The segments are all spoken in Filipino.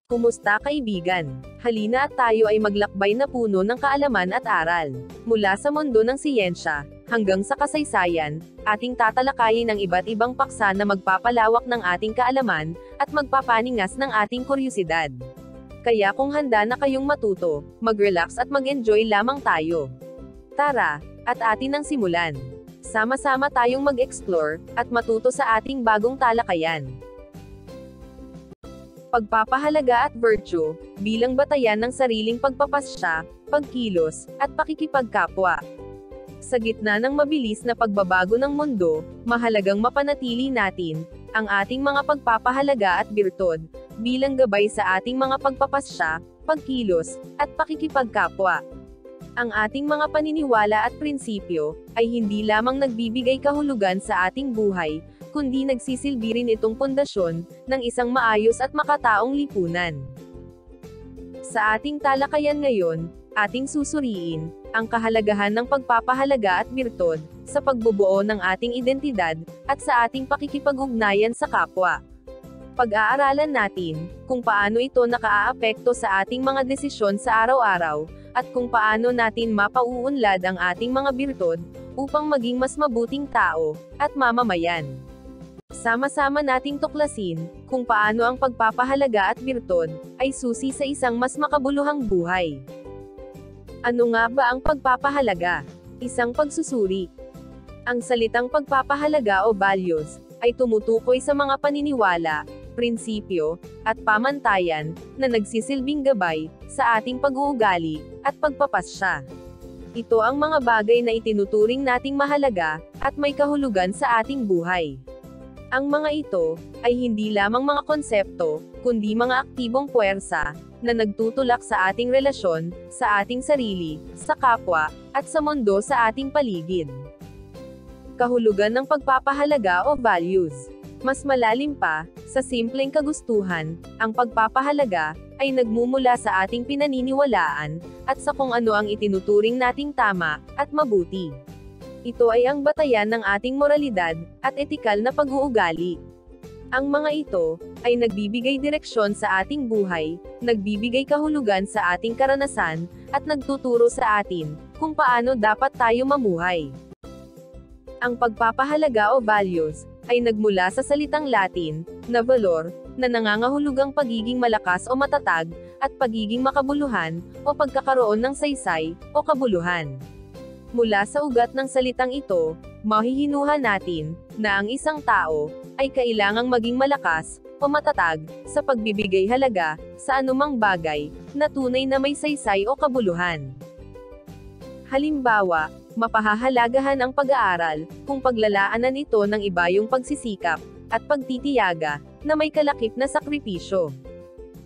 Kumusta kaibigan? Halina at tayo ay maglakbay na puno ng kaalaman at aral. Mula sa mundo ng siyensya, hanggang sa kasaysayan, ating tatalakayin ang iba't ibang paksa na magpapalawak ng ating kaalaman, at magpapaningas ng ating kuryosidad. Kaya kung handa na kayong matuto, mag-relax at mag-enjoy lamang tayo. Tara, at atin ang simulan. Sama-sama tayong mag-explore, at matuto sa ating bagong talakayan. Pagpapahalaga at virtue, bilang batayan ng sariling pagpapasya, pagkilos, at pakikipagkapwa. Sa gitna ng mabilis na pagbabago ng mundo, mahalagang mapanatili natin ang ating mga pagpapahalaga at birtud, bilang gabay sa ating mga pagpapasya, pagkilos, at pakikipagkapwa. Ang ating mga paniniwala at prinsipyo ay hindi lamang nagbibigay kahulugan sa ating buhay, kundi nagsisilbi rin itong pundasyon ng isang maayos at makataong lipunan. Sa ating talakayan ngayon, ating susuriin ang kahalagahan ng pagpapahalaga at birtud sa pagbubuo ng ating identidad at sa ating pakikipag-ugnayan sa kapwa. Pag-aaralan natin kung paano ito nakaaapekto sa ating mga desisyon sa araw-araw, at kung paano natin mapauunlad ang ating mga birtud upang maging mas mabuting tao at mamamayan. Sama-sama nating tuklasin kung paano ang pagpapahalaga at birtud ay susi sa isang mas makabuluhang buhay. Ano nga ba ang pagpapahalaga? Isang pagsusuri. Ang salitang pagpapahalaga o values ay tumutukoy sa mga paniniwala, prinsipyo, at pamantayan na nagsisilbing gabay sa ating pag-uugali at pagpapasya. Ito ang mga bagay na itinuturing nating mahalaga at may kahulugan sa ating buhay. Ang mga ito ay hindi lamang mga konsepto, kundi mga aktibong puwersa na nagtutulak sa ating relasyon sa ating sarili, sa kapwa, at sa mundo sa ating paligid. Kahulugan ng pagpapahalaga o values. Mas malalim pa, sa simpleng kagustuhan, ang pagpapahalaga ay nagmumula sa ating pinaniniwalaan at sa kung ano ang itinuturing nating tama at mabuti. Ito ay ang batayan ng ating moralidad at etikal na pag-uugali. Ang mga ito ay nagbibigay direksyon sa ating buhay, nagbibigay kahulugan sa ating karanasan, at nagtuturo sa atin kung paano dapat tayo mamuhay. Ang pagpapahalaga o values ay nagmula sa salitang Latin na valor, na nangangahulugang pagiging malakas o matatag, at pagiging makabuluhan o pagkakaroon ng saysay o kabuluhan. Mula sa ugat ng salitang ito, mahihinuha natin na ang isang tao ay kailangang maging malakas o matatag sa pagbibigay halaga sa anumang bagay na tunay na may saysay o kabuluhan. Halimbawa, mapahahalagahan ang pag-aaral kung paglalaanan ito ng ibayong pagsisikap at pagtitiyaga na may kalakip na sakripisyo.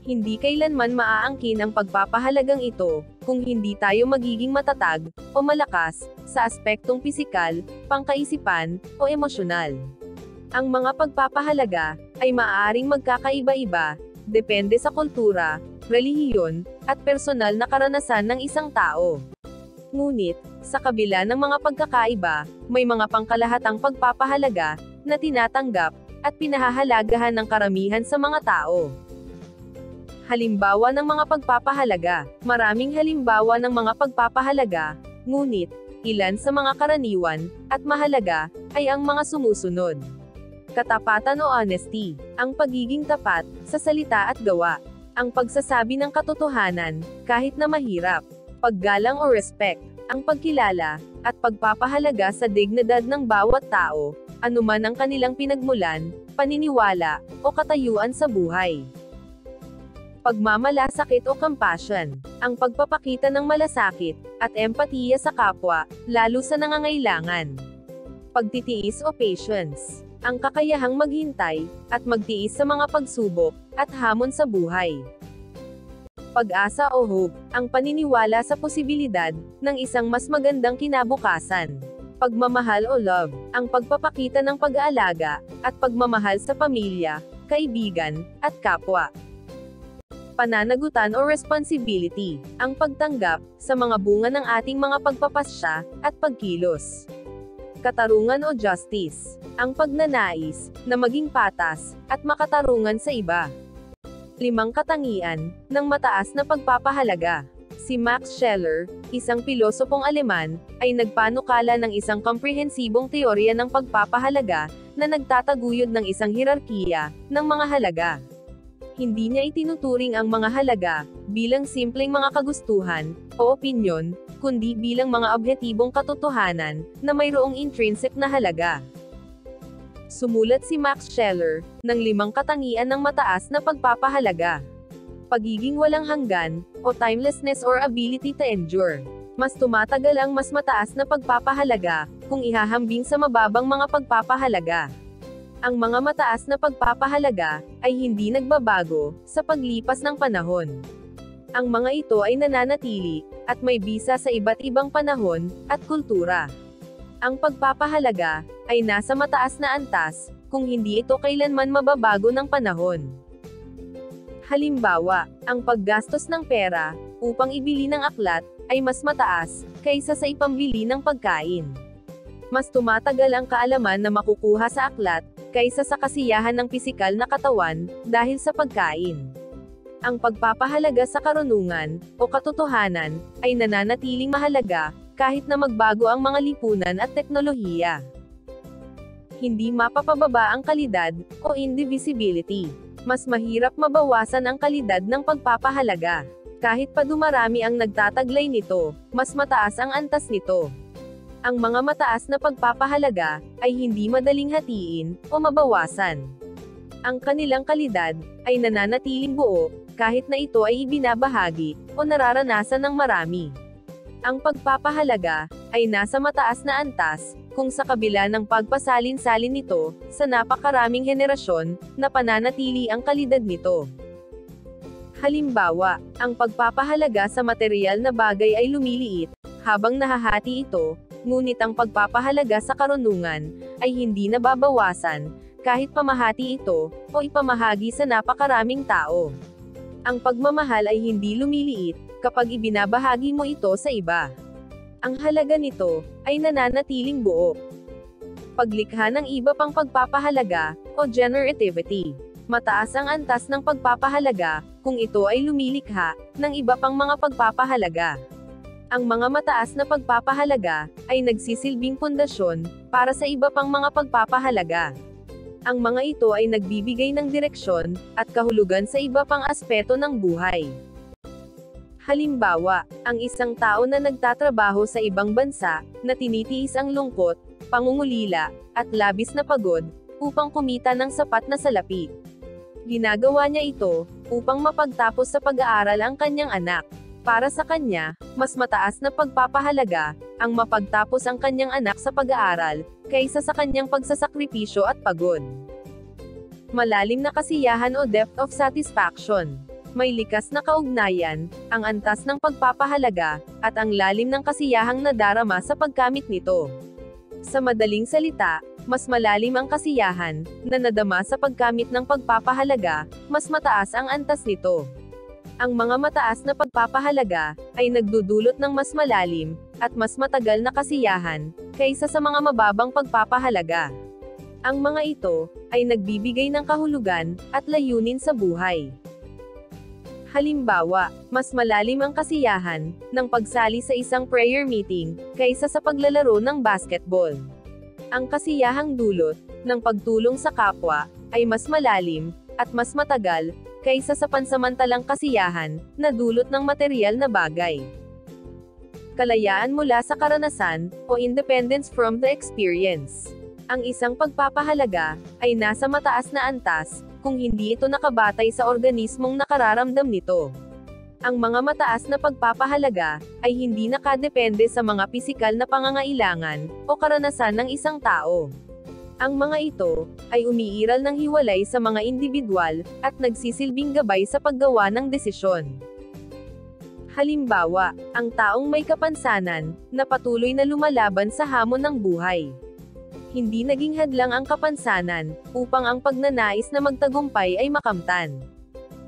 Hindi kailanman maaangkin ang pagpapahalagang ito kung hindi tayo magiging matatag o malakas sa aspektong pisikal, pangkaisipan, o emosyonal. Ang mga pagpapahalaga ay maaaring magkakaiba-iba, depende sa kultura, relihiyon, at personal na karanasan ng isang tao. Ngunit, sa kabila ng mga pagkakaiba, may mga pangkalahatang pagpapahalaga na tinatanggap at pinahahalagahan ng karamihan sa mga tao. Halimbawa ng mga pagpapahalaga. Maraming halimbawa ng mga pagpapahalaga, ngunit, ilan sa mga karaniwan at mahalaga ay ang mga sumusunod. Katapatan o honesty, ang pagiging tapat sa salita at gawa. Ang pagsasabi ng katotohanan, kahit na mahirap. Paggalang o respect, ang pagkilala, at pagpapahalaga sa dignidad ng bawat tao, anuman ang kanilang pinagmulan, paniniwala, o katayuan sa buhay. Pagmamalasakit o compassion, ang pagpapakita ng malasakit, at empatiya sa kapwa, lalo sa nangangailangan. Pagtitiis o patience, ang kakayahang maghintay, at magtiis sa mga pagsubok, at hamon sa buhay. Pag-asa o hope, ang paniniwala sa posibilidad ng isang mas magandang kinabukasan. Pagmamahal o love, ang pagpapakita ng pag-aalaga at pagmamahal sa pamilya, kaibigan, at kapwa. Pananagutan o responsibility, ang pagtanggap sa mga bunga ng ating mga pagpapasya at pagkilos. Katarungan o justice, ang pagnanais na maging patas at makatarungan sa iba. 5 katangian ng mataas na pagpapahalaga. Si Max Scheler, isang pilosopong Aleman, ay nagpanukala ng isang komprehensibong teorya ng pagpapahalaga na nagtataguyod ng isang hierarkiya ng mga halaga. Hindi niya itinuturing ang mga halaga bilang simpleng mga kagustuhan o opinyon, kundi bilang mga objektibong katotohanan na mayroong intrinsic na halaga. Sumulat si Max Scheler ng 5 katangian ng mataas na pagpapahalaga. Pagiging walang hanggan, o timelessness or ability to endure. Mas tumatagal ang mas mataas na pagpapahalaga, kung ihahambing sa mababang mga pagpapahalaga. Ang mga mataas na pagpapahalaga, ay hindi nagbabago, sa paglipas ng panahon. Ang mga ito ay nananatili, at may bisa sa iba't ibang panahon, at kultura. Ang pagpapahalaga, ay nasa mataas na antas, kung hindi ito kailanman mababago ng panahon. Halimbawa, ang paggastos ng pera, upang ibili ng aklat, ay mas mataas, kaysa sa ipambili ng pagkain. Mas tumatagal ang kaalaman na makukuha sa aklat, kaysa sa kasiyahan ng pisikal na katawan, dahil sa pagkain. Ang pagpapahalaga sa karunungan, o katotohanan, ay nananatiling mahalaga, kahit na magbago ang mga lipunan at teknolohiya. Hindi mapapababa ang kalidad, o indivisibility. Mas mahirap mabawasan ang kalidad ng pagpapahalaga. Kahit pa dumarami ang nagtataglay nito, mas mataas ang antas nito. Ang mga mataas na pagpapahalaga, ay hindi madaling hatiin, o mabawasan. Ang kanilang kalidad, ay nananatiling buo, kahit na ito ay ibinabahagi, o nararanasan ng marami. Ang pagpapahalaga, ay nasa mataas na antas, kung sa kabila ng pagpasalin-salin nito, sa napakaraming henerasyon, na pananatili ang kalidad nito. Halimbawa, ang pagpapahalaga sa material na bagay ay lumiliit, habang nahahati ito, ngunit ang pagpapahalaga sa karunungan, ay hindi nababawasan, kahit pamahati ito, o ipamahagi sa napakaraming tao. Ang pagmamahal ay hindi lumiliit, kapag ibinabahagi mo ito sa iba. Ang halaga nito, ay nananatiling buo. Paglikha ng iba pang pagpapahalaga, o generativity. Mataas ang antas ng pagpapahalaga, kung ito ay lumilikha, ng iba pang mga pagpapahalaga. Ang mga mataas na pagpapahalaga, ay nagsisilbing pundasyon, para sa iba pang mga pagpapahalaga. Ang mga ito ay nagbibigay ng direksyon, at kahulugan sa iba pang aspeto ng buhay. Halimbawa, ang isang tao na nagtatrabaho sa ibang bansa, na tinitiis ang lungkot, pangungulila, at labis na pagod, upang kumita ng sapat na salapi. Ginagawa niya ito, upang mapagtapos sa pag-aaral ang kanyang anak. Para sa kanya, mas mataas na pagpapahalaga, ang mapagtapos ang kanyang anak sa pag-aaral, kaysa sa kanyang pagsasakripisyo at pagod. Malalim na kasiyahan o depth of satisfaction. May likas na kaugnayan, ang antas ng pagpapahalaga, at ang lalim ng kasiyahang nadarama sa pagkamit nito. Sa madaling salita, mas malalim ang kasiyahan, na nadama sa pagkamit ng pagpapahalaga, mas mataas ang antas nito. Ang mga mataas na pagpapahalaga, ay nagdudulot ng mas malalim, at mas matagal na kasiyahan, kaysa sa mga mababang pagpapahalaga. Ang mga ito, ay nagbibigay ng kahulugan, at layunin sa buhay. Halimbawa, mas malalim ang kasiyahan, ng pagsali sa isang prayer meeting, kaysa sa paglalaro ng basketball. Ang kasiyahang dulot, ng pagtulong sa kapwa, ay mas malalim, at mas matagal, kaysa sa pansamantalang kasiyahan, na dulot ng material na bagay. Kalayaan mula sa karanasan, o independence from the experience. Ang isang pagpapahalaga, ay nasa mataas na antas, kung hindi ito nakabatay sa organismong nakararamdam nito. Ang mga mataas na pagpapahalaga, ay hindi nakadepende sa mga pisikal na pangangailangan, o karanasan ng isang tao. Ang mga ito, ay umiiral ng hiwalay sa mga individual, at nagsisilbing gabay sa paggawa ng desisyon. Halimbawa, ang taong may kapansanan, na patuloy na lumalaban sa hamon ng buhay. Hindi naging hadlang ang kapansanan, upang ang pagnanais na magtagumpay ay makamtan.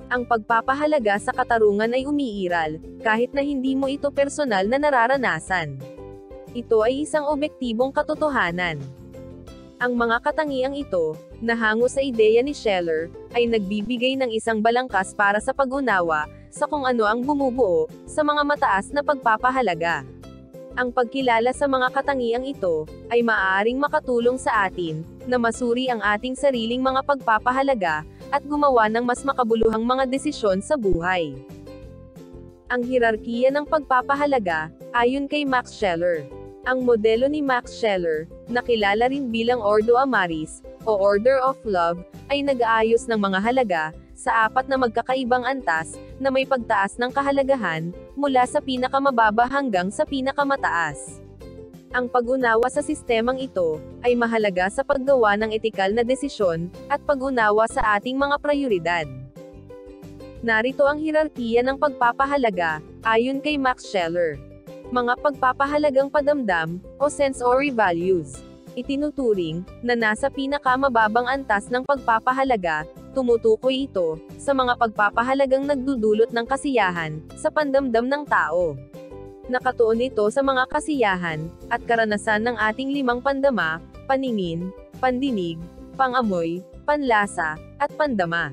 Ang pagpapahalaga sa katarungan ay umiiral, kahit na hindi mo ito personal na nararanasan. Ito ay isang obektibong katotohanan. Ang mga katangiang ito, na hango sa ideya ni Scheler, ay nagbibigay ng isang balangkas para sa pag-unawa, sa kung ano ang bumubuo, sa mga mataas na pagpapahalaga. Ang pagkilala sa mga katangiang ito, ay maaaring makatulong sa atin, na masuri ang ating sariling mga pagpapahalaga, at gumawa ng mas makabuluhang mga desisyon sa buhay. Ang hierarkiya ng pagpapahalaga, ayon kay Max Scheler. Ang modelo ni Max Scheler, na kilala rin bilang Ordo Amaris, o Order of Love, ay nag-aayos ng mga halaga, sa apat na magkakaibang antas, na may pagtaas ng kahalagahan, mula sa pinakamababa hanggang sa pinakamataas. Ang pag-unawa sa sistemang ito, ay mahalaga sa paggawa ng etikal na desisyon, at pag-unawa sa ating mga prioridad. Narito ang hierarkiya ng pagpapahalaga, ayon kay Max Scheler. Mga pagpapahalagang padamdam, o sensory values. Itinuturing, na nasa pinakamababang antas ng pagpapahalaga, tumutukoy ito, sa mga pagpapahalagang nagdudulot ng kasiyahan, sa pandamdam ng tao. Nakatuon ito sa mga kasiyahan, at karanasan ng ating limang pandama, paningin, pandinig, pangamoy, panlasa, at pandama.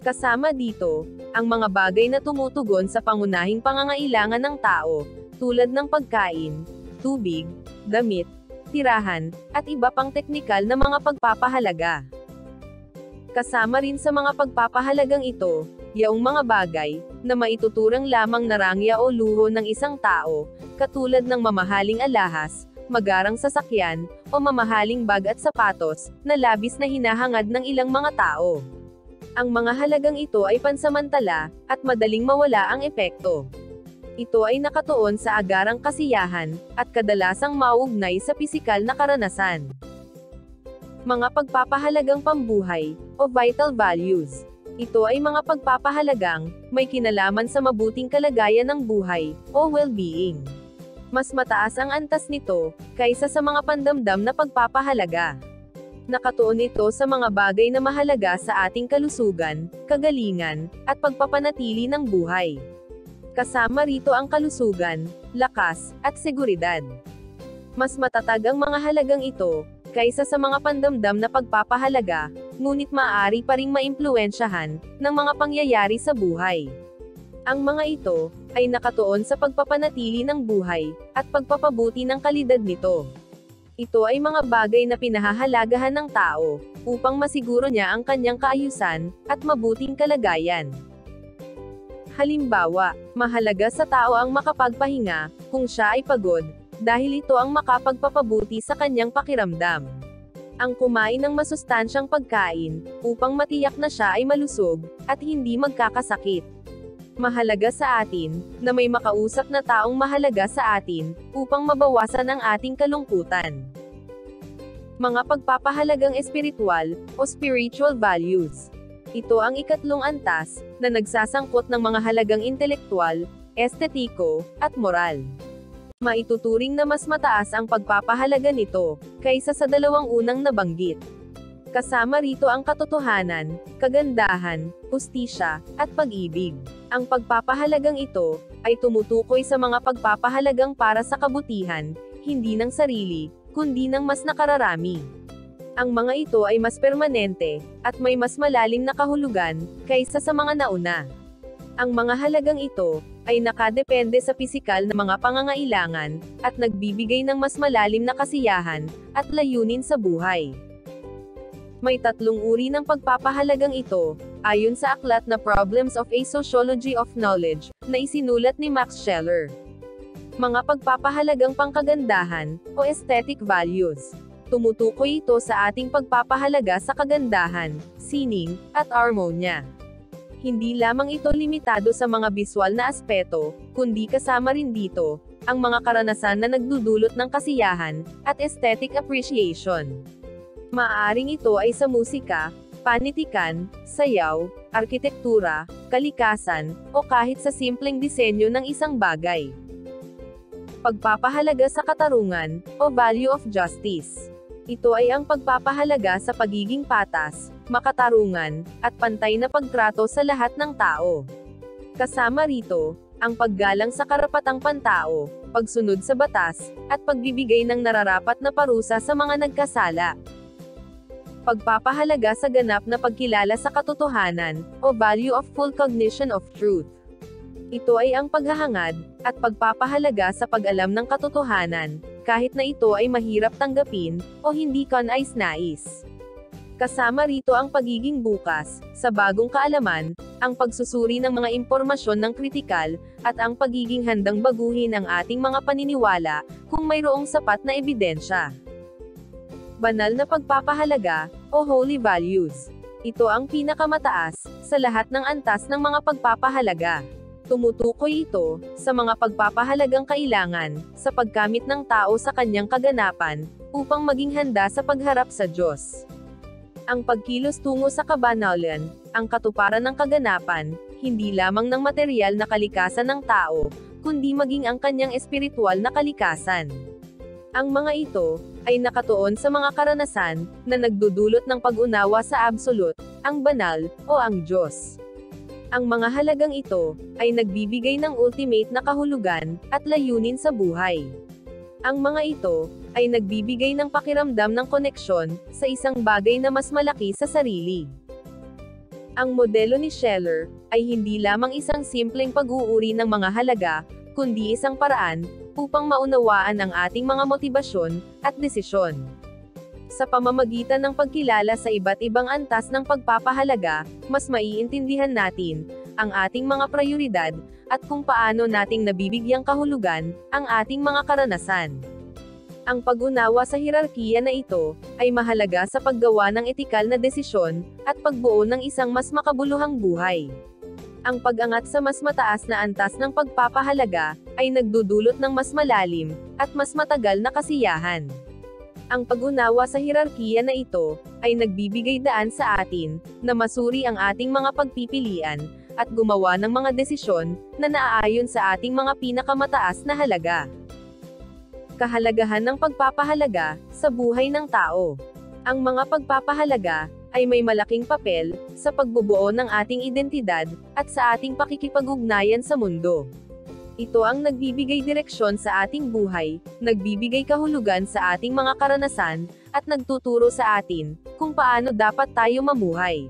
Kasama dito, ang mga bagay na tumutugon sa pangunahing pangangailangan ng tao, tulad ng pagkain, tubig, damit, tirahan, at iba pang teknikal na mga pagpapahalaga. Kasama rin sa mga pagpapahalagang ito, yaong mga bagay, na maituturang lamang na rangya o luho ng isang tao, katulad ng mamahaling alahas, magarang sasakyan, o mamahaling bag at sapatos, na labis na hinahangad ng ilang mga tao. Ang mga halagang ito ay pansamantala, at madaling mawala ang epekto. Ito ay nakatuon sa agarang kasiyahan, at kadalasang mauugnay sa pisikal na karanasan. Mga pagpapahalagang pambuhay, o vital values. Ito ay mga pagpapahalagang, may kinalaman sa mabuting kalagayan ng buhay, o well-being. Mas mataas ang antas nito, kaysa sa mga pandamdam na pagpapahalaga. Nakatuon ito sa mga bagay na mahalaga sa ating kalusugan, kagalingan, at pagpapanatili ng buhay. Kasama rito ang kalusugan, lakas, at seguridad. Mas matatag ang mga halagang ito, kaysa sa mga pandamdam na pagpapahalaga, ngunit maaari pa ring maimpluwensyahan, ng mga pangyayari sa buhay. Ang mga ito, ay nakatuon sa pagpapanatili ng buhay, at pagpapabuti ng kalidad nito. Ito ay mga bagay na pinahahalagahan ng tao, upang masiguro niya ang kanyang kaayusan, at mabuting kalagayan. Halimbawa, mahalaga sa tao ang makapagpahinga, kung siya ay pagod, dahil ito ang makapagpapabuti sa kanyang pakiramdam. Ang kumain ng masustansyang pagkain, upang matiyak na siya ay malusog, at hindi magkakasakit. Mahalaga sa atin, na may makausap na taong mahalaga sa atin, upang mabawasan ang ating kalungkutan. Mga pagpapahalagang espiritual, o spiritual values. Ito ang ikatlong antas, na nagsasangkot ng mga halagang intelektual, estetiko, at moral. Maituturing na mas mataas ang pagpapahalaga nito, kaysa sa dalawang unang nabanggit. Kasama rito ang katotohanan, kagandahan, hustisya, at pag-ibig. Ang pagpapahalagang ito, ay tumutukoy sa mga pagpapahalagang para sa kabutihan, hindi ng sarili, kundi ng mas nakararami. Ang mga ito ay mas permanente, at may mas malalim na kahulugan, kaysa sa mga nauna. Ang mga halagang ito, ay nakadepende sa pisikal na mga pangangailangan, at nagbibigay ng mas malalim na kasiyahan, at layunin sa buhay. May tatlong uri ng pagpapahalagang ito, ayon sa aklat na Problems of a Sociology of Knowledge, na isinulat ni Max Scheler. Mga pagpapahalagang pangkagandahan, o aesthetic values. Tumutukoy ito sa ating pagpapahalaga sa kagandahan, sining, at armonya. Hindi lamang ito limitado sa mga biswal na aspeto, kundi kasama rin dito, ang mga karanasan na nagdudulot ng kasiyahan, at aesthetic appreciation. Maaaring ito ay sa musika, panitikan, sayaw, arkitektura, kalikasan, o kahit sa simpleng disenyo ng isang bagay. Pagpapahalaga sa katarungan, o value of justice. Ito ay ang pagpapahalaga sa pagiging patas, makatarungan, at pantay na pagtrato sa lahat ng tao. Kasama rito, ang paggalang sa karapatang pantao, pagsunod sa batas, at pagbibigay ng nararapat na parusa sa mga nagkasala. Pagpapahalaga sa ganap na pagkilala sa katotohanan, o value of full cognition of truth. Ito ay ang paghahangad, at pagpapahalaga sa pag-alam ng katotohanan, kahit na ito ay mahirap tanggapin, o hindi kanais-nais. Kasama rito ang pagiging bukas, sa bagong kaalaman, ang pagsusuri ng mga impormasyon ng kritikal, at ang pagiging handang baguhin ang ating mga paniniwala, kung mayroong sapat na ebidensya. Banal na pagpapahalaga, o holy values. Ito ang pinakamataas, sa lahat ng antas ng mga pagpapahalaga. Tumutukoy ito, sa mga pagpapahalagang kailangan, sa pagkamit ng tao sa kanyang kaganapan, upang maging handa sa pagharap sa Diyos. Ang pagkilos tungo sa kabanalan, ang katuparan ng kaganapan, hindi lamang ng material na kalikasan ng tao, kundi maging ang kanyang espiritual na kalikasan. Ang mga ito, ay nakatuon sa mga karanasan, na nagdudulot ng pag-unawa sa absolute, ang banal, o ang Diyos. Ang mga halagang ito, ay nagbibigay ng ultimate na kahulugan, at layunin sa buhay. Ang mga ito, ay nagbibigay ng pakiramdam ng koneksyon, sa isang bagay na mas malaki sa sarili. Ang modelo ni Scheller, ay hindi lamang isang simpleng pag-uuri ng mga halaga, kundi isang paraan, upang maunawaan ang ating mga motibasyon, at desisyon. Sa pamamagitan ng pagkilala sa iba't ibang antas ng pagpapahalaga, mas maiintindihan natin, ang ating mga prioridad, at kung paano nating nabibigyang kahulugan, ang ating mga karanasan. Ang pag-unawa sa hierarkiya na ito, ay mahalaga sa paggawa ng etikal na desisyon, at pagbuo ng isang mas makabuluhang buhay. Ang pag-angat sa mas mataas na antas ng pagpapahalaga, ay nagdudulot ng mas malalim, at mas matagal na kasiyahan. Ang pag-unawa sa hierarkiya na ito, ay nagbibigay daan sa atin, na masuri ang ating mga pagpipilian, at gumawa ng mga desisyon, na naaayon sa ating mga pinakamataas na halaga. Kahalagahan ng pagpapahalaga, sa buhay ng tao. Ang mga pagpapahalaga, ay may malaking papel, sa pagbubuo ng ating identidad, at sa ating pakikipag-ugnayan sa mundo. Ito ang nagbibigay direksyon sa ating buhay, nagbibigay kahulugan sa ating mga karanasan, at nagtuturo sa atin, kung paano dapat tayo mamuhay.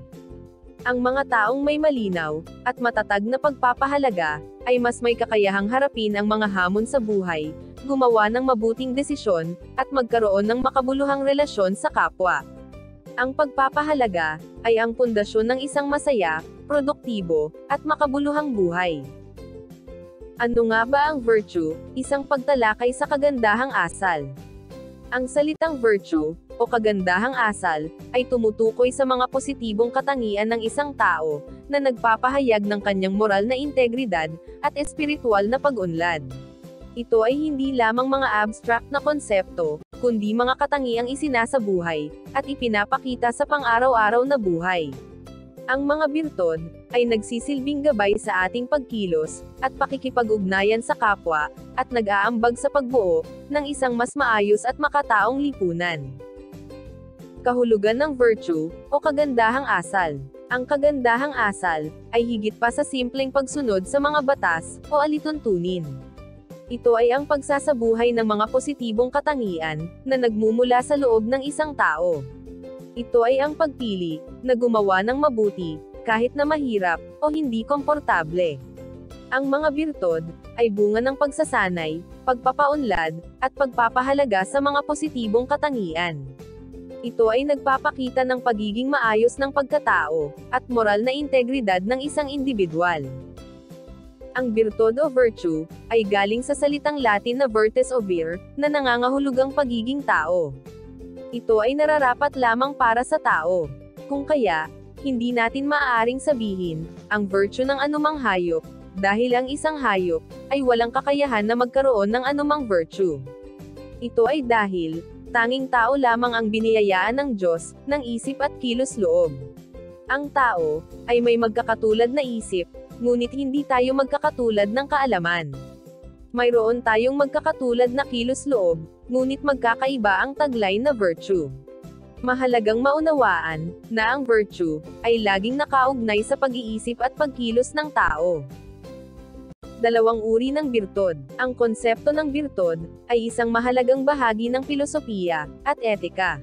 Ang mga taong may malinaw, at matatag na pagpapahalaga, ay mas may kakayahang harapin ang mga hamon sa buhay, gumawa ng mabuting desisyon, at magkaroon ng makabuluhang relasyon sa kapwa. Ang pagpapahalaga, ay ang pundasyon ng isang masaya, produktibo, at makabuluhang buhay. Ano nga ba ang virtue? Isang pagtalakay sa kagandahang asal. Ang salitang virtue, o kagandahang asal, ay tumutukoy sa mga positibong katangian ng isang tao, na nagpapahayag ng kanyang moral na integridad, at espiritual na pag-unlad. Ito ay hindi lamang mga abstract na konsepto, kundi mga katangiang isinasabuhay, at ipinapakita sa pang-araw-araw na buhay. Ang mga birtud, ay nagsisilbing gabay sa ating pagkilos, at pakikipag-ugnayan sa kapwa, at nag-aambag sa pagbuo, ng isang mas maayos at makataong lipunan. Kahulugan ng virtue, o kagandahang asal. Ang kagandahang asal, ay higit pa sa simpleng pagsunod sa mga batas, o alituntunin. Ito ay ang pagsasabuhay ng mga positibong katangian, na nagmumula sa loob ng isang tao. Ito ay ang pagpili, na gumawa ng mabuti, kahit na mahirap, o hindi komportable. Ang mga birtud, ay bunga ng pagsasanay, pagpapaunlad, at pagpapahalaga sa mga positibong katangian. Ito ay nagpapakita ng pagiging maayos ng pagkatao, at moral na integridad ng isang individual. Ang birtud o virtue, ay galing sa salitang Latin na virtus o vir, na nangangahulugang pagiging tao. Ito ay nararapat lamang para sa tao. Kung kaya, hindi natin maaaring sabihin, ang virtue ng anumang hayop, dahil ang isang hayop, ay walang kakayahan na magkaroon ng anumang virtue. Ito ay dahil, tanging tao lamang ang biniyayaan ng Diyos, ng isip at kilos loob. Ang tao, ay may magkakatulad na isip, ngunit hindi tayo magkakatulad ng kaalaman. Mayroon tayong magkakatulad na kilos loob, ngunit magkakaiba ang taglay na virtue. Mahalagang maunawaan, na ang virtue, ay laging nakaugnay sa pag-iisip at pagkilos ng tao. Dalawang uri ng birtud. Ang konsepto ng birtud, ay isang mahalagang bahagi ng filosofiya, at etika.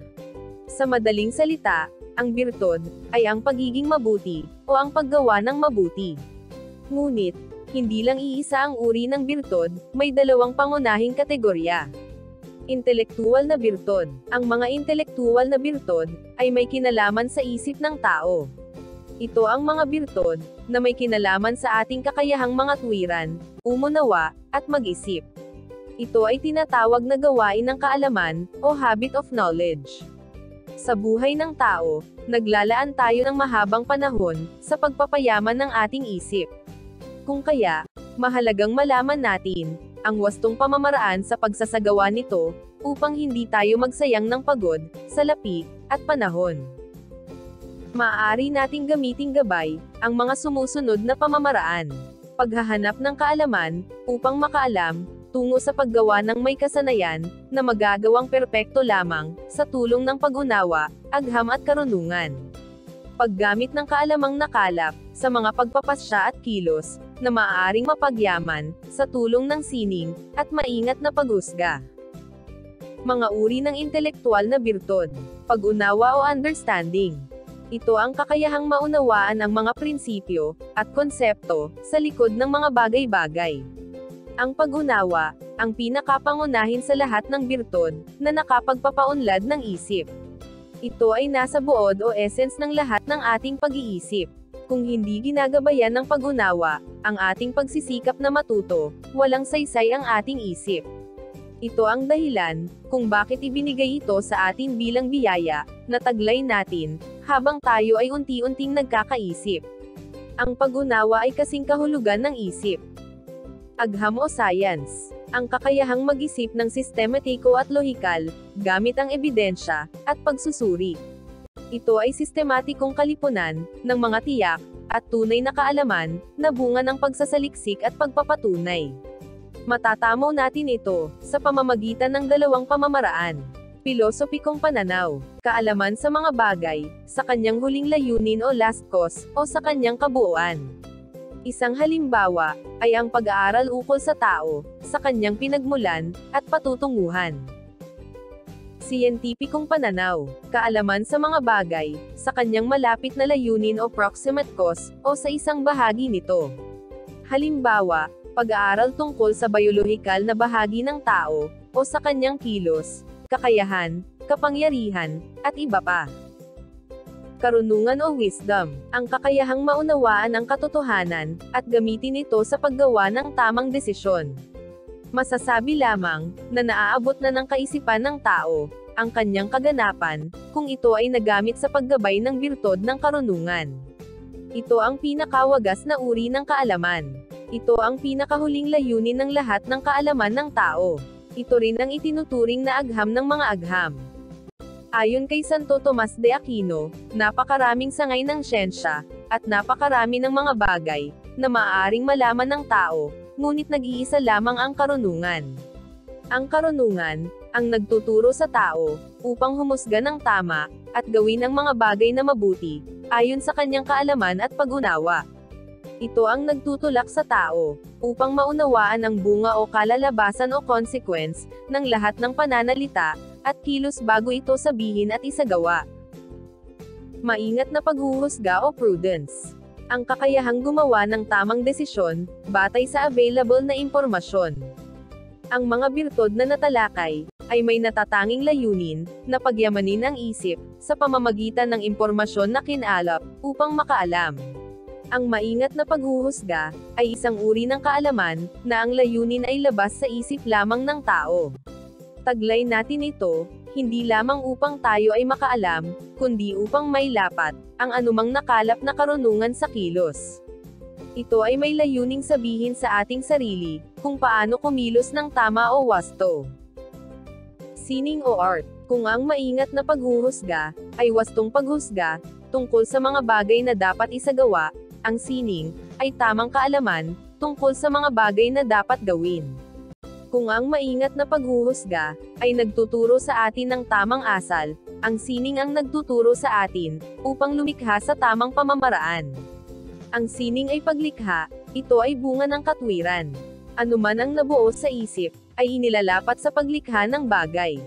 Sa madaling salita, ang birtud ay ang pagiging mabuti o ang paggawa ng mabuti. Ngunit, hindi lang iisa ang uri ng birtud, may dalawang pangunahing kategorya. Intelektuwal na birtud. Ang mga intelektuwal na birtud ay may kinalaman sa isip ng tao. Ito ang mga birtud na may kinalaman sa ating kakayahang mga tuwiran, umunawa, at mag-isip. Ito ay tinatawag na gawain ng kaalaman o habit of knowledge. Sa buhay ng tao, naglalaan tayo ng mahabang panahon sa pagpapayaman ng ating isip. Kung kaya, mahalagang malaman natin ang wastong pamamaraan sa pagsasagawa nito upang hindi tayo magsayang ng pagod, salapi, at panahon. Maaari nating gamiting gabay ang mga sumusunod na pamamaraan. Paghahanap ng kaalaman upang makaalam tungo sa paggawa ng may kasanayan na magagawang perpekto lamang sa tulong ng pag-unawa, agham at karunungan. Paggamit ng kaalamang nakalap sa mga pagpapasya at kilos na maaaring mapagyaman sa tulong ng sining at maingat na paghusga. Mga uri ng intelektual na birtud. Pag-unawa o understanding. Ito ang kakayahang maunawaan ang mga prinsipyo at konsepto sa likod ng mga bagay-bagay. Ang pag-unawa, ang pinakapangunahin sa lahat ng birtud na nakapagpapaunlad ng isip. Ito ay nasa buod o essence ng lahat ng ating pag-iisip. Kung hindi ginagabayan ng pag-unawa, ang ating pagsisikap na matuto, walang saysay ang ating isip. Ito ang dahilan kung bakit ibinigay ito sa atin bilang biyaya na taglay natin habang tayo ay unti-unting nagkakaisip. Ang pag-unawa ay kasing kahulugan ng isip. Agham o science. Ang kakayahang mag-isip ng sistematiko at lohikal, gamit ang ebidensya, at pagsusuri. Ito ay sistematikong kalipunan ng mga tiyak at tunay na kaalaman na bunga ng pagsasaliksik at pagpapatunay. Matatamo natin ito sa pamamagitan ng dalawang pamamaraan. Pilosopikong pananaw, kaalaman sa mga bagay, sa kanyang huling layunin o last cause, o sa kanyang kabuuan. Isang halimbawa ay ang pag-aaral ukol sa tao, sa kanyang pinagmulan, at patutunguhan. Siyentipikong pananaw, kaalaman sa mga bagay, sa kanyang malapit na layunin o proximate cause, o sa isang bahagi nito. Halimbawa, pag-aaral tungkol sa biolohikal na bahagi ng tao, o sa kanyang kilos, kakayahan, kapangyarihan, at iba pa. Karunungan o wisdom, ang kakayahang maunawaan ang katotohanan, at gamitin ito sa paggawa ng tamang desisyon. Masasabi lamang, na naaabot na ng kaisipan ng tao, ang kanyang kaganapan, kung ito ay nagamit sa paggabay ng birtud ng karunungan. Ito ang pinakawagas na uri ng kaalaman. Ito ang pinakahuling layunin ng lahat ng kaalaman ng tao. Ito rin ang itinuturing na agham ng mga agham. Ayon kay Santo Tomas de Aquino, napakaraming sangay ng siyensya, at napakarami ng mga bagay, na maaaring malaman ng tao, ngunit nag-iisa lamang ang karunungan. Ang karunungan, ang nagtuturo sa tao, upang humusga ng tama, at gawin ang mga bagay na mabuti, ayon sa kanyang kaalaman at pag-unawa. Ito ang nagtutulak sa tao, upang maunawaan ang bunga o kalalabasan o consequence, ng lahat ng pananalita, at kilos bago ito sabihin at isagawa. Maingat na paghuhusga o prudence. Ang kakayahang gumawa ng tamang desisyon, batay sa available na impormasyon. Ang mga birtud na natalakay, ay may natatanging layunin, na pagyamanin ang isip, sa pamamagitan ng impormasyon na kinalap, upang makaalam. Ang maingat na paghuhusga, ay isang uri ng kaalaman, na ang layunin ay labas sa isip lamang ng tao. Taglay natin ito, hindi lamang upang tayo ay makaalam, kundi upang may lapat, ang anumang nakalap na karunungan sa kilos. Ito ay may layuning sabihin sa ating sarili, kung paano kumilos ng tama o wasto. Sining o art, kung ang maingat na paghuhusga, ay wastong paghusga, tungkol sa mga bagay na dapat isagawa, ang sining, ay tamang kaalaman, tungkol sa mga bagay na dapat gawin. Kung ang maingat na paghuhusga, ay nagtuturo sa atin ng tamang asal, ang sining ang nagtuturo sa atin, upang lumikha sa tamang pamamaraan. Ang sining ay paglikha, ito ay bunga ng katwiran. Anuman ang nabuo sa isip, ay inilalapat sa paglikha ng bagay.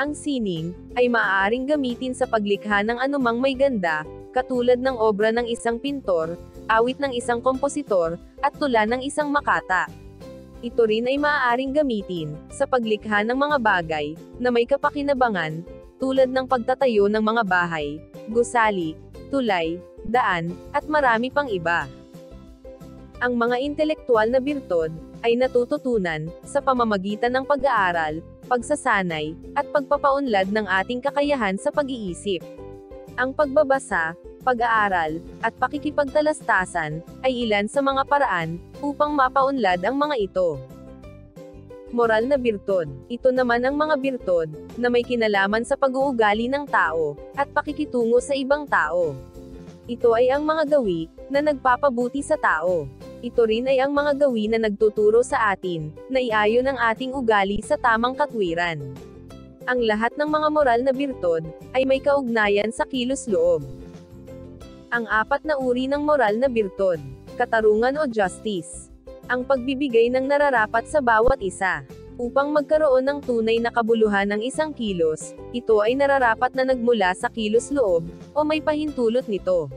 Ang sining ay maaaring gamitin sa paglikha ng anumang may ganda, katulad ng obra ng isang pintor, awit ng isang kompositor, at tula ng isang makata. Ito rin ay maaaring gamitin sa paglikha ng mga bagay na may kapakinabangan, tulad ng pagtatayo ng mga bahay, gusali, tulay, daan, at marami pang iba. Ang mga intelektual na birtod ay natututunan sa pamamagitan ng pag-aaral, pagsasanay, at pagpapaunlad ng ating kakayahan sa pag-iisip. Ang pagbabasa, pag-aaral, at pakikipagtalastasan ay ilan sa mga paraan upang mapaunlad ang mga ito. Moral na birtod. Ito naman ang mga birtod na may kinalaman sa pag-uugali ng tao at pakikitungo sa ibang tao. Ito ay ang mga gawi na nagpapabuti sa tao. Ito rin ay ang mga gawi na nagtuturo sa atin na iayon ang ating ugali sa tamang katwiran. Ang lahat ng mga moral na birtod ay may kaugnayan sa kilos-loob. Ang apat na uri ng moral na birtod: katarungan o justice. Ang pagbibigay ng nararapat sa bawat isa. Upang magkaroon ng tunay na kabuluhan ng isang kilos, ito ay nararapat na nagmula sa kilos-loob, o may pahintulot nito.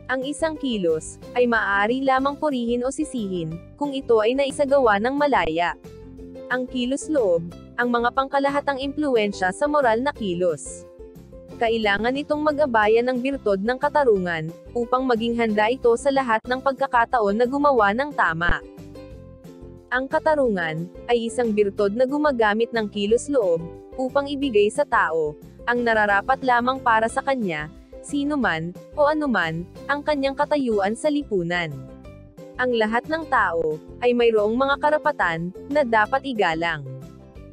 Ang isang kilos ay maaari lamang purihin o sisihin kung ito ay naisagawa ng malaya. Ang kilos-loob, ang mga pangkalahatang impluwensya sa moral na kilos. Kailangan itong mag-abayan ng birtod ng katarungan, upang maging handa ito sa lahat ng pagkakataon na gumawa ng tama. Ang katarungan ay isang birtod na gumagamit ng kilos-loob upang ibigay sa tao ang nararapat lamang para sa kanya, sino man o anuman ang kanyang katayuan sa lipunan. Ang lahat ng tao ay mayroong mga karapatan na dapat igalang.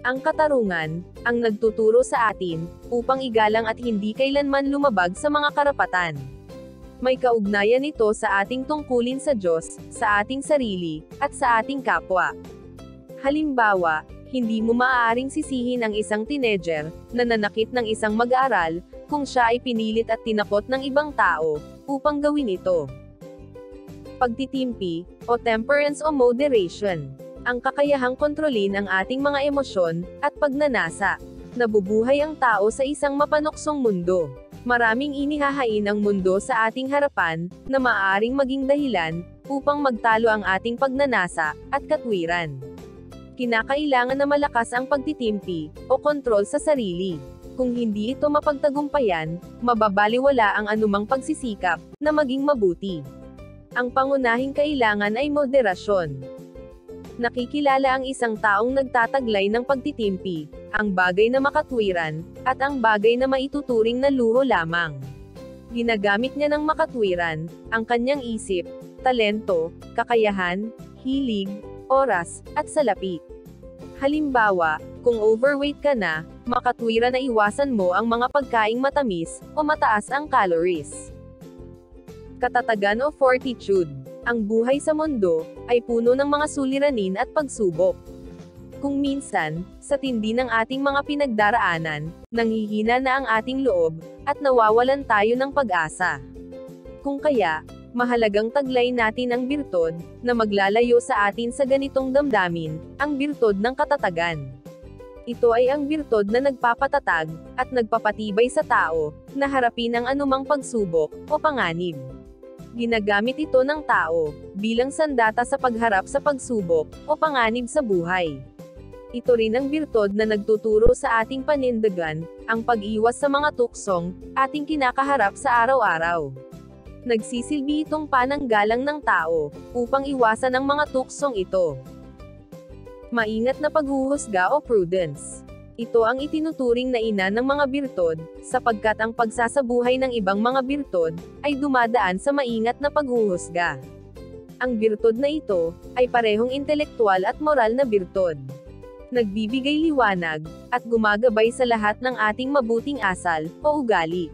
Ang katarungan ang nagtuturo sa atin upang igalang at hindi kailanman lumabag sa mga karapatan. May kaugnayan ito sa ating tungkulin sa Diyos, sa ating sarili, at sa ating kapwa. Halimbawa, hindi mo maaaring sisihin ang isang teenager na nanakit ng isang mag-aaral kung siya ay pinilit at tinakot ng ibang tao upang gawin ito. Pagtitimpi, o temperance o moderation. Ang kakayahang kontrolin ang ating mga emosyon at pagnanasa. Nabubuhay ang tao sa isang mapanuksong mundo. Maraming inihahain ang mundo sa ating harapan, na maaaring maging dahilan, upang magtalo ang ating pagnanasa, at katwiran. Kinakailangan na malakas ang pagtitimpi, o kontrol sa sarili. Kung hindi ito mapagtagumpayan, mababaliwala ang anumang pagsisikap, na maging mabuti. Ang pangunahing kailangan ay moderasyon. Nakikilala ang isang taong nagtataglay ng pagtitimpi, ang bagay na makatwiran, at ang bagay na maituturing na luho lamang. Ginagamit niya ng makatwiran ang kanyang isip, talento, kakayahan, hilig, oras, at salapi. Halimbawa, kung overweight ka na, makatwiran na iwasan mo ang mga pagkaing matamis o mataas ang calories. Katatagan o fortitude. Ang buhay sa mundo ay puno ng mga suliranin at pagsubok. Kung minsan, sa tindi ng ating mga pinagdaraanan, nanghihina na ang ating loob, at nawawalan tayo ng pag-asa. Kung kaya, mahalagang taglay natin ang birtod na maglalayo sa atin sa ganitong damdamin, ang birtod ng katatagan. Ito ay ang birtod na nagpapatatag at nagpapatibay sa tao na harapin ang anumang pagsubok o panganib. Ginagamit ito ng tao bilang sandata sa pagharap sa pagsubok o panganib sa buhay. Ito rin ang birtod na nagtuturo sa ating panindigan ang pag-iwas sa mga tuksong ating kinakaharap sa araw-araw. Nagsisilbi itong pananggalang ng tao upang iwasan ang mga tuksong ito. Maingat na paghuhusga o prudence. Ito ang itinuturing na ina ng mga birtod, sapagkat ang pagsasabuhay ng ibang mga birtod ay dumadaan sa maingat na paghuhusga. Ang birtod na ito ay parehong intelektual at moral na birtod. Nagbibigay liwanag at gumagabay sa lahat ng ating mabuting asal o ugali.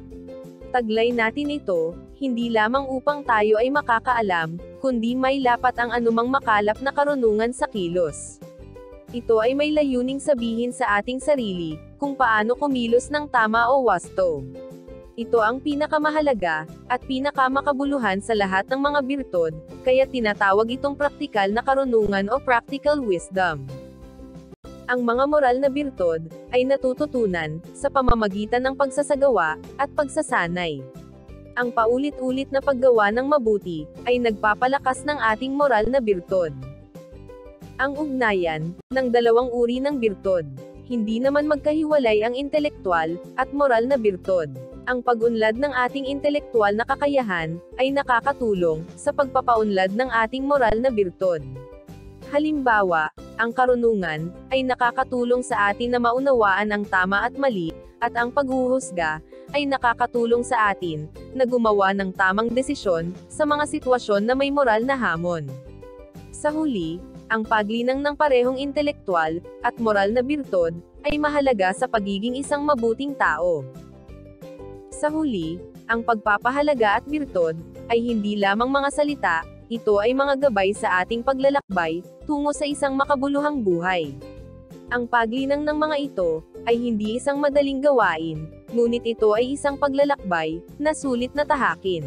Taglay natin ito, hindi lamang upang tayo ay makakaalam, kundi may lapat ang anumang makalap na karunungan sa kilos. Ito ay may layuning sabihin sa ating sarili, kung paano kumilos ng tama o wasto. Ito ang pinakamahalaga, at pinakamakabuluhan sa lahat ng mga birtod, kaya tinatawag itong praktikal na karunungan o practical wisdom. Ang mga moral na birtud ay natututunan sa pamamagitan ng pagsasagawa at pagsasanay. Ang paulit-ulit na paggawa ng mabuti ay nagpapalakas ng ating moral na birtud. Ang ugnayan ng dalawang uri ng birtud. Hindi naman magkahiwalay ang intelektual at moral na birtud. Ang pag-unlad ng ating intelektual na kakayahan ay nakakatulong sa pagpapaunlad ng ating moral na birtud. Halimbawa, ang karunungan ay nakakatulong sa atin na maunawaan ang tama at mali, at ang paghuhusga ay nakakatulong sa atin na gumawa ng tamang desisyon sa mga sitwasyon na may moral na hamon. Sa huli, ang paglinang ng parehong intelektual at moral na birtud ay mahalaga sa pagiging isang mabuting tao. Sa huli, ang pagpapahalaga at birtud ay hindi lamang mga salita, ito ay mga gabay sa ating paglalakbay tungo sa isang makabuluhang buhay. Ang paglinang ng mga ito ay hindi isang madaling gawain, ngunit ito ay isang paglalakbay na sulit na tahakin.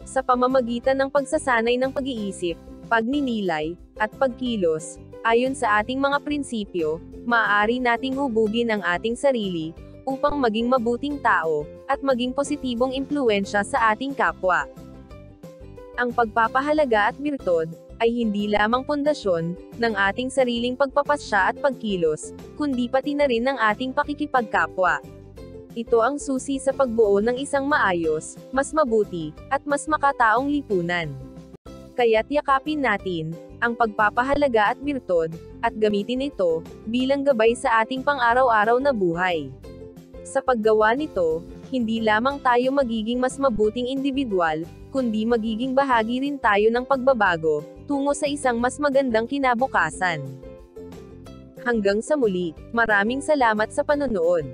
Sa pamamagitan ng pagsasanay ng pag-iisip, pagninilay, at pagkilos, ayon sa ating mga prinsipyo, maaari nating hubugin ang ating sarili, upang maging mabuting tao, at maging positibong impluwensya sa ating kapwa. Ang pagpapahalaga at birtud, ay hindi lamang pundasyon, ng ating sariling pagpapasya at pagkilos, kundi pati na rin ng ating pakikipagkapwa. Ito ang susi sa pagbuo ng isang maayos, mas mabuti, at mas makataong lipunan. Kaya't yakapin natin ang pagpapahalaga at birtud, at gamitin ito bilang gabay sa ating pang-araw-araw na buhay. Sa paggawa nito, hindi lamang tayo magiging mas mabuting individual, kundi magiging bahagi rin tayo ng pagbabago tungo sa isang mas magandang kinabukasan. Hanggang sa muli, maraming salamat sa panonood.